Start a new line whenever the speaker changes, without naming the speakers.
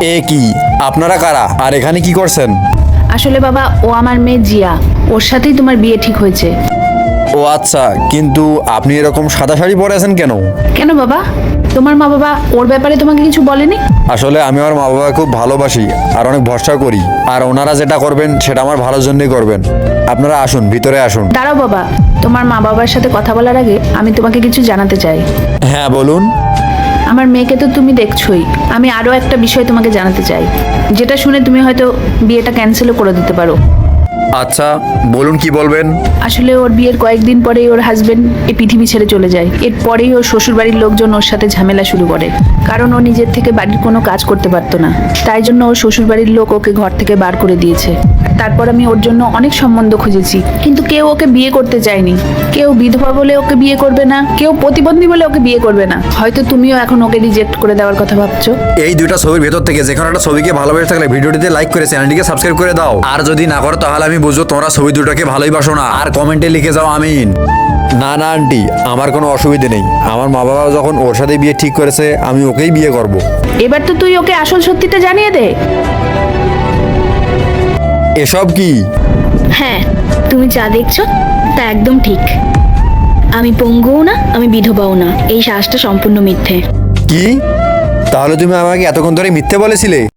এ কি, আপনারা কারা আর এখানে কি করছেন?
আসলে বাবা, ও আমার মেয়ে জিয়া, ওর সাথেই তোমার বিয়ে ঠিক হয়েছে।
ও আচ্ছা, কিন্তু আপনি এরকম সাদা শাড়ি পরে আছেন কেন?
কেন বাবা, তোমার মা বাবা ওর ব্যাপারে তোমাকে কিছু বলেনি?
আসলে আমি আমার মা বাবা খুব ভালোবাসি আর অনেক ভরসা করি, আর ওনারা যেটা করবেন সেটা আমার ভালোর জন্যই করবেন। আপনারা আসুন, ভিতরে আসুন।
দাঁড়াও বাবা, তোমার মা বাবার সাথে কথা বলার আগে আমি তোমাকে কিছু জানাতে চাই।
হ্যাঁ বলুন।
আমার মেয়েকে তো তুমি দেখছোই, আমি আরও একটা বিষয় তোমাকে জানাতে চাই, যেটা শুনে তুমি হয়তো বিয়েটা ক্যান্সেলও করে দিতে পারো।
আচ্ছা বলুন, কি বলবেন?
আসলে ওর বিয়ের কয়েকদিন পরেই ওর হাজবেন্ড এই পৃথিবী ছেড়ে চলে যায়। এরপরেই ওর শ্বশুরবাড়ির লোকজন ওর সাথে ঝামেলা শুরু করে, কারণ ও নিজের থেকে বাড়ির কোনো কাজ করতে পারতো না। তাই জন্য ওর শ্বশুরবাড়ির লোক ওকে ঘর থেকে বার করে দিয়েছে। তারপর আমি ওর জন্য অনেক সম্বন্ধ খুঁজেছি, কিন্তু কেউ ওকে বিয়ে করতে চায়নি। কেউ বিধবা বলে ওকে বিয়ে করবে না, কেউ প্রতিবন্ধী বলে ওকে বিয়ে করবে না। হয়তো তুমিও এখন ওকে রিজেক্ট করে দেওয়ার কথা ভাবছো।
এই দুইটা ছবির ভেতর থেকে যে কোনো একটা ছবিকে ভালোবেসে থাকলে ভিডিওটিতে লাইক করে চ্যানেলটিকে সাবস্ক্রাইব করে দাও, আর যদি না করো তাহলে আমি বুঝবো তোমরা ছবি দুটোকে ভালোই বাসো না। আর কমেন্টে লিখে যাও আমিন। না না আন্টি, আমার কোনো অসুবিধে নেই। আমার মা বাবা যখন ওর সাথে বিয়ে ঠিক করেছে, আমি ওকেই বিয়ে করব।
এবার তো তুই ওকে আসল সত্যিটা জানিয়ে দে।
এসব কি?
হ্যাঁ, তুমি যা দেখছো তা একদম ঠিক। আমি পঙ্গুও না, আমি বিধবাও না। এই শ্বাসটা সম্পূর্ণ মিথ্যে।
কি? তাহলে তুমি আমাকে এতক্ষণ ধরে মিথ্যে বলেছিলে?